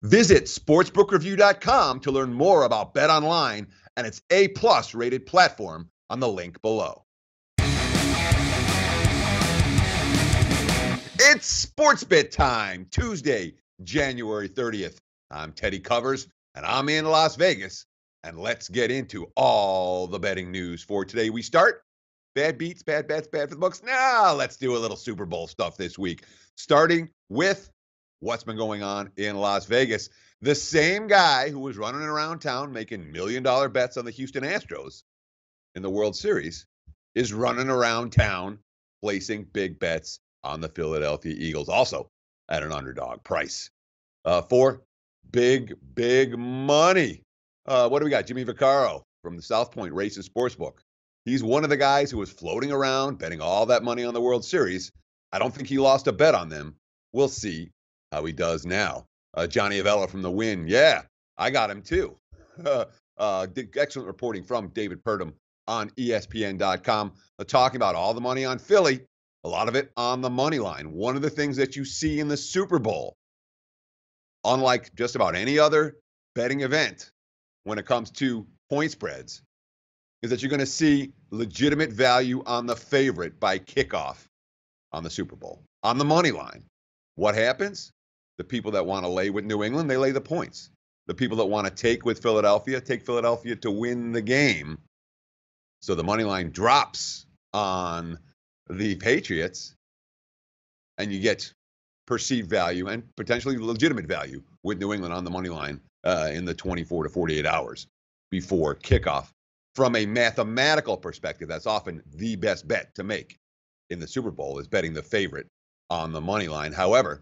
Visit sportsbookreview.com to learn more about BetOnline and its A-plus rated platform on the link below. It's SportsBit time, Tuesday, January 30th. I'm Teddy Covers, and I'm in Las Vegas. And let's get into all the betting news for today. We start bad beats, bad bets, bad for the books. Now let's do a little Super Bowl stuff this week, starting with what's been going on in Las Vegas. The same guy who was running around town making million-dollar bets on the Houston Astros in the World Series is running around town placing big bets on the Philadelphia Eagles, also at an underdog price for big money. What do we got? Jimmy Vaccaro from the South Point Racing Sportsbook. He's one of the guys who was floating around betting all that money on the World Series. I don't think he lost a bet on them. We'll see how he does now. Johnny Avella from the Win. Yeah, I got him too. Excellent reporting from David Purdom on ESPN.com, talking about all the money on Philly, a lot of it on the money line. One of the things that you see in the Super Bowl, unlike just about any other betting event when it comes to point spreads, is that you're going to see legitimate value on the favorite by kickoff on the Super Bowl. On the money line, what happens? The people that want to lay with New England, they lay the points. The people that want to take with Philadelphia, take Philadelphia to win the game. So the money line drops on the Patriots, and you get perceived value and potentially legitimate value with New England on the money line in the 24 to 48 hours before kickoff. From a mathematical perspective, that's often the best bet to make in the Super Bowl, is betting the favorite on the money line. However,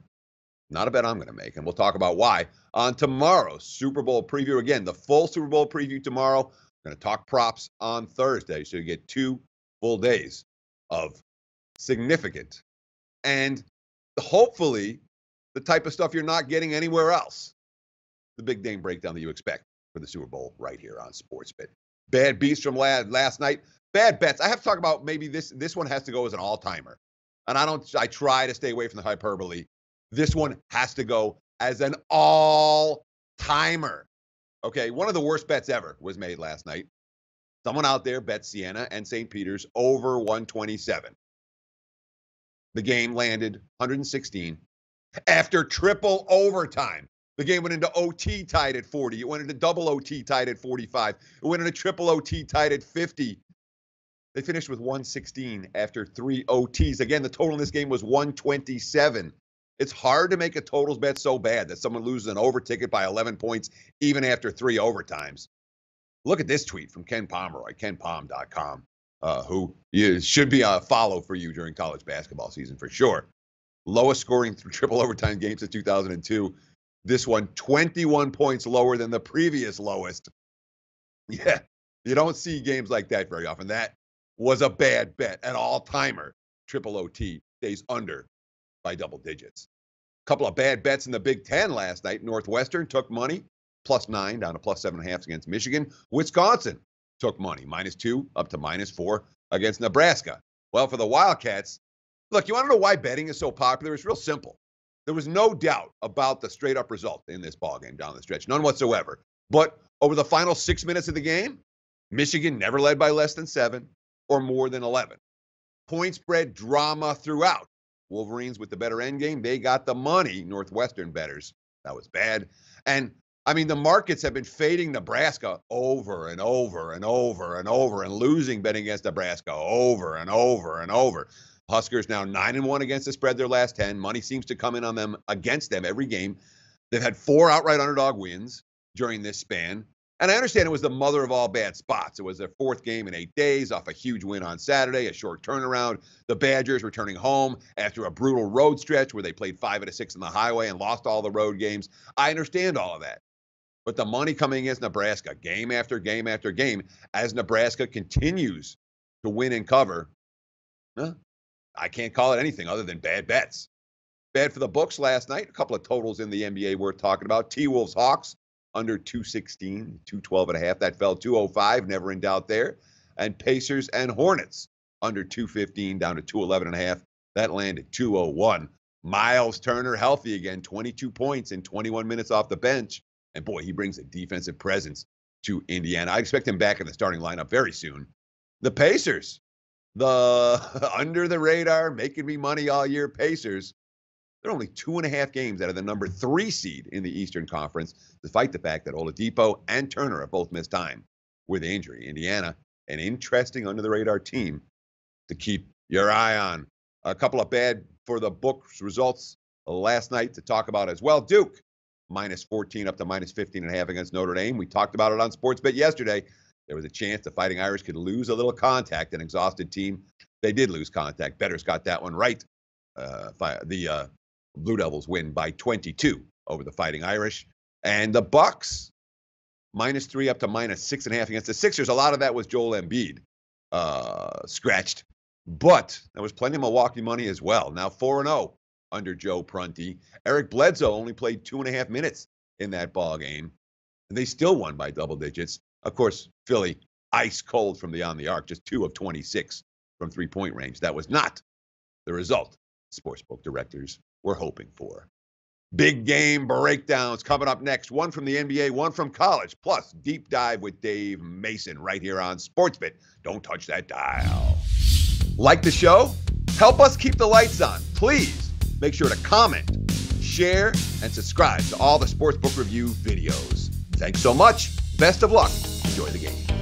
not a bet I'm going to make, and we'll talk about why on tomorrow's Super Bowl preview. Again, the full Super Bowl preview tomorrow. We're going to talk props on Thursday, so you get 2 full days of significant and hopefully the type of stuff you're not getting anywhere else. The big name breakdown that you expect for the Super Bowl right here on SportsBit. Bad beats from last night. Bad bets. I have to talk about maybe this one has to go as an all-timer. And I try to stay away from the hyperbole. This one has to go as an all-timer. Okay, one of the worst bets ever was made last night. Someone out there bet Siena and St. Peter's over 127. The game landed 116 after triple overtime. The game went into OT tied at 40. It went into double OT tied at 45. It went into triple OT tied at 50. They finished with 116 after 3 OTs. Again, the total in this game was 127. It's hard to make a totals bet so bad that someone loses an over ticket by 11 points even after 3 overtimes. Look at this tweet from Ken Pomeroy, kenpom.com, who should be a follow for you during college basketball season for sure. Lowest scoring triple overtime game since 2002. This one, 21 points lower than the previous lowest. Yeah, you don't see games like that very often. That was a bad bet, an all-timer. Triple OT stays under by double digits. A couple of bad bets in the Big Ten last night. Northwestern took money, +9 down to +7.5 against Michigan. Wisconsin took money, -2 up to -4 against Nebraska. Well, for the Wildcats, look, you want to know why betting is so popular? It's real simple. There was no doubt about the straight-up result in this ballgame down the stretch, none whatsoever. But over the final 6 minutes of the game, Michigan never led by less than 7 or more than 11. Point spread drama throughout. Wolverines with the better end game, they got the money. Northwestern bettors, that was bad. And I mean, the markets have been fading Nebraska over and over and over and over and losing betting against Nebraska over and over and over. Huskers now 9-1 against the spread their last 10. Money seems to come in on them against them every game. They've had 4 outright underdog wins during this span. And I understand it was the mother of all bad spots. It was their 4th game in 8 days off a huge win on Saturday, a short turnaround. The Badgers returning home after a brutal road stretch where they played 5 out of 6 on the highway and lost all the road games. I understand all of that. But the money coming against Nebraska game after game after game as Nebraska continues to win and cover, I can't call it anything other than bad bets. Bad for the books last night. A couple of totals in the NBA worth talking about. T-Wolves Hawks under 216, 212.5. That fell 205, never in doubt there. And Pacers and Hornets under 215 down to 211.5. That landed 201. Miles Turner healthy again, 22 points in 21 minutes off the bench. And boy, he brings a defensive presence to Indiana. I expect him back in the starting lineup very soon. The Pacers, the under the radar, making me money all year Pacers. They're only 2.5 games out of the number 3 seed in the Eastern Conference, despite the fact that Oladipo and Turner have both missed time with injury. Indiana, an interesting under the radar team to keep your eye on. A couple of bad for the books results last night to talk about as well. Duke, -14 up to -15.5 against Notre Dame. We talked about it on Sportsbook yesterday. There was a chance the Fighting Irish could lose a little contact, an exhausted team. They did lose contact. Bettors got that one right. The Blue Devils win by 22 over the Fighting Irish. And the Bucks, -3 up to -6.5 against the Sixers. A lot of that was Joel Embiid scratched. But there was plenty of Milwaukee money as well. Now 4-0 under Joe Prunty. Eric Bledsoe only played 2.5 minutes in that ball game, and they still won by double digits. Of course, Philly, ice cold from beyond the arc, just 2 of 26 from three-point range. That was not the result Sportsbook directors were hoping for. Big game breakdowns coming up next. One from the NBA, one from college, plus deep dive with Dave Mason right here on Sportsbit. Don't touch that dial. Like the show? Help us keep the lights on. Please make sure to comment, share, and subscribe to all the Sportsbook Review videos. Thanks so much. Best of luck. Enjoy the game.